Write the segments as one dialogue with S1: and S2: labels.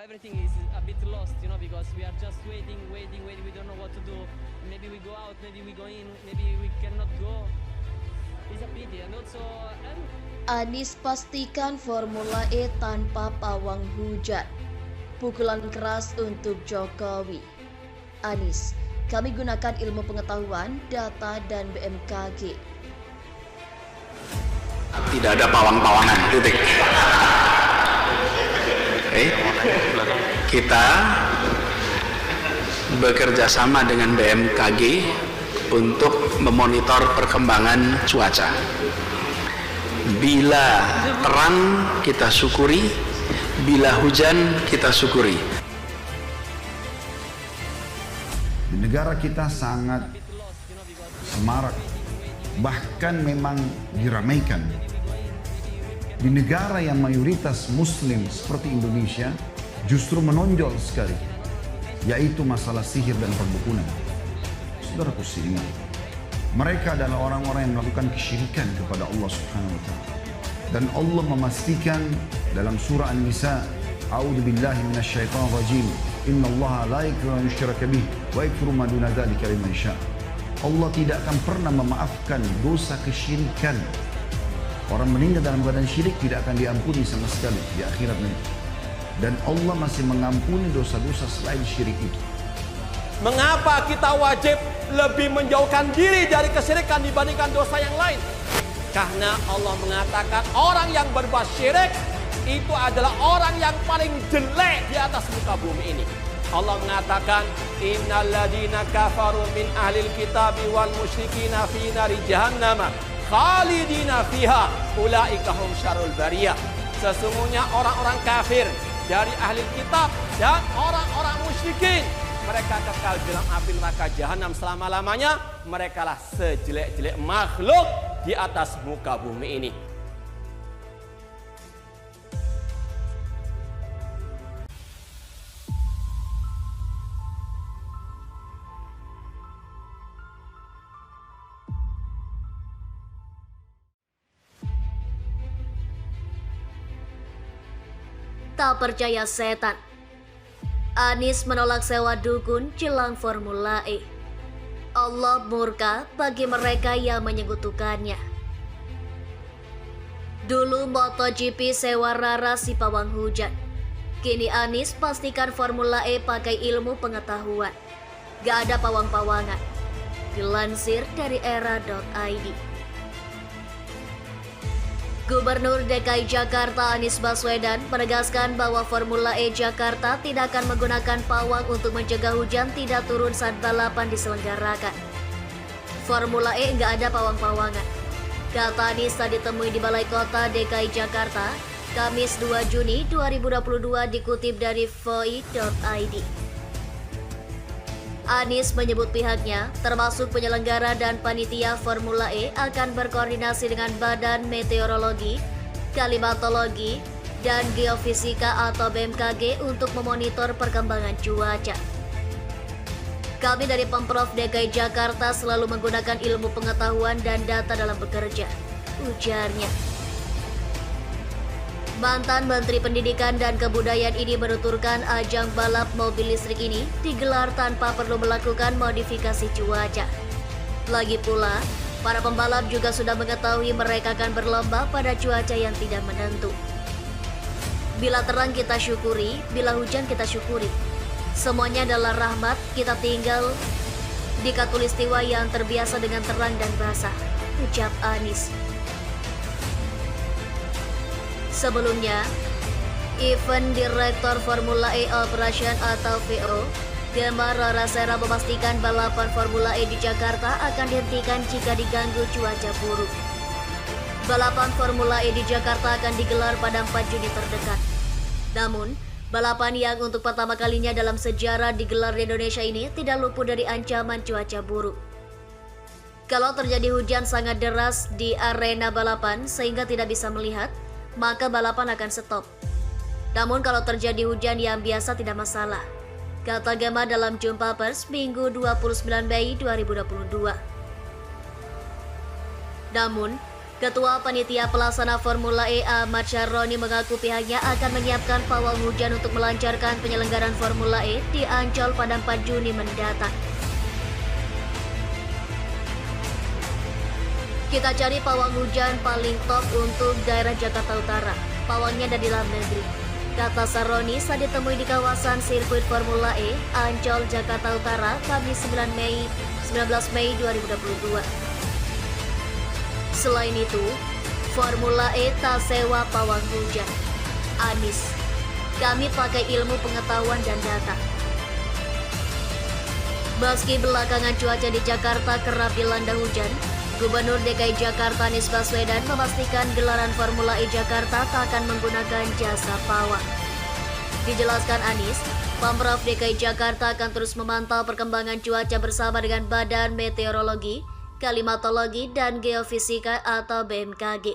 S1: everything is a bit lost, because we are just waiting. We don't know what to do. Maybe we go out, maybe we go in, maybe we cannot go. It's a pity, and also.
S2: Anies pastikan Formula E tanpa pawang hujan. Pukulan keras untuk Jokowi. Anies, kami gunakan ilmu pengetahuan, data, dan BMKG.
S3: Tidak ada pawang-pawangan, titik. Kita bekerja sama dengan BMKG untuk memonitor perkembangan cuaca. Bila terang kita syukuri, bila hujan kita syukuri.
S4: Di negara kita sangat semarak, bahkan memang diramaikan. Di negara yang mayoritas muslim seperti Indonesia justru menonjol sekali, yaitu masalah sihir dan perdukunan. Saudaraku seiman, mereka adalah orang-orang yang melakukan kesyirikan kepada Allah Subhanahu wa taala. Dan Allah memastikan dalam surah An-Nisa, A'udzu billahi minasyaitonir rajim. Innallaha la yaghfiru an yushraka bihi wa yaghfiru ma duna dzalika liman yasha. Allah tidak akan pernah memaafkan dosa kesyirikan. Orang meninggal dalam keadaan syirik tidak akan diampuni sama sekali di akhirat nanti. Dan Allah masih mengampuni dosa-dosa selain syirik itu.
S5: Mengapa kita wajib lebih menjauhkan diri dari kesyirikan dibandingkan dosa yang lain? Karena Allah mengatakan orang yang berbuat syirik itu adalah orang yang paling jelek di atas muka bumi ini. Allah mengatakan, Innal ladina kafaru min ahlil kitabi wal musyrikina fi nari jahannama khalidina fiha ulaika hum syarrul bariyah. Sesungguhnya orang-orang kafir dari ahli kitab dan orang-orang musyrikin, mereka kekal dalam api neraka jahanam selama-lamanya. Mereka lah sejelek-jelek makhluk di atas muka bumi ini.
S2: Tak percaya setan. Anies menolak sewa dukun jelang Formula E. Allah murka bagi mereka yang menyekutukannya. Dulu MotoGP sewa Rara si pawang hujan. Kini Anies pastikan Formula E pakai ilmu pengetahuan. Gak ada pawang-pawangan. Dilansir dari era.id. Gubernur DKI Jakarta Anies Baswedan menegaskan bahwa Formula E Jakarta tidak akan menggunakan pawang untuk mencegah hujan tidak turun saat balapan diselenggarakan. Formula E nggak ada pawang-pawangan. Kata Anies saat ditemui di Balai Kota DKI Jakarta, Kamis 2 Juni 2022 dikutip dari voi.id. Anies menyebut pihaknya, termasuk penyelenggara dan panitia Formula E akan berkoordinasi dengan Badan Meteorologi, Klimatologi, dan Geofisika atau BMKG untuk memonitor perkembangan cuaca. Kami dari Pemprov DKI Jakarta selalu menggunakan ilmu pengetahuan dan data dalam bekerja, ujarnya. Mantan Menteri Pendidikan dan Kebudayaan ini menuturkan ajang balap mobil listrik ini digelar tanpa perlu melakukan modifikasi cuaca. Lagi pula, para pembalap juga sudah mengetahui mereka akan berlomba pada cuaca yang tidak menentu. Bila terang kita syukuri, bila hujan kita syukuri. Semuanya adalah rahmat, kita tinggal di khatulistiwa yang terbiasa dengan terang dan basah, ucap Anies. Sebelumnya, Event Direktur Formula E Operation atau VO, Gemma Rarasera memastikan balapan Formula E di Jakarta akan dihentikan jika diganggu cuaca buruk. Balapan Formula E di Jakarta akan digelar pada 4 Juni terdekat. Namun, balapan yang untuk pertama kalinya dalam sejarah digelar di Indonesia ini tidak luput dari ancaman cuaca buruk. Kalau terjadi hujan sangat deras di arena balapan sehingga tidak bisa melihat, maka balapan akan stop. Namun kalau terjadi hujan yang biasa tidak masalah, kata Gemma dalam jumpa pers Minggu 29 Mei 2022. Namun, Ketua Panitia Pelaksana Formula E Ahmad Syaroni mengaku pihaknya akan menyiapkan pawang hujan untuk melancarkan penyelenggaraan Formula E di Ancol pada 4 Juni mendatang. Kita cari pawang hujan paling top untuk daerah Jakarta Utara. Pawangnya dari dalam negeri, kata Syaroni saat ditemui di kawasan sirkuit Formula E Ancol, Jakarta Utara, Kamis 19 Mei 2022. Selain itu, Formula E tak sewa pawang hujan. Anies, kami pakai ilmu pengetahuan dan data. Meski belakangan cuaca di Jakarta kerap dilanda hujan, Gubernur DKI Jakarta Anies Baswedan memastikan gelaran Formula E Jakarta tak akan menggunakan jasa pawang. Dijelaskan Anies, Pemprov DKI Jakarta akan terus memantau perkembangan cuaca bersama dengan Badan Meteorologi, Klimatologi, dan Geofisika atau BMKG.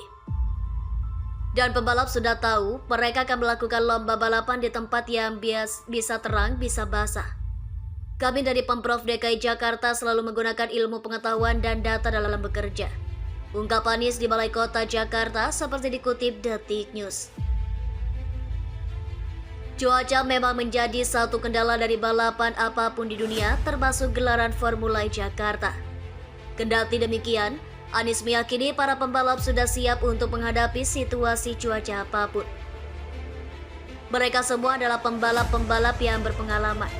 S2: Dan pembalap sudah tahu mereka akan melakukan lomba balapan di tempat yang bisa terang, bisa basah. Kami dari Pemprov DKI Jakarta selalu menggunakan ilmu pengetahuan dan data dalam bekerja, ungkap Anies di Balai Kota Jakarta seperti dikutip Detik News. Cuaca memang menjadi satu kendala dari balapan apapun di dunia, termasuk gelaran Formula E Jakarta. Kendati demikian, Anies meyakini para pembalap sudah siap untuk menghadapi situasi cuaca apapun. Mereka semua adalah pembalap-pembalap yang berpengalaman,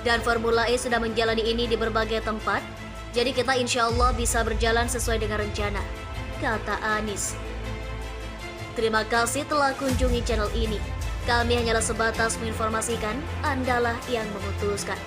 S2: dan Formula E sudah menjalani ini di berbagai tempat, jadi kita insya Allah bisa berjalan sesuai dengan rencana, kata Anies. Terima kasih telah kunjungi channel ini. Kami hanyalah sebatas menginformasikan, Andalah yang memutuskan.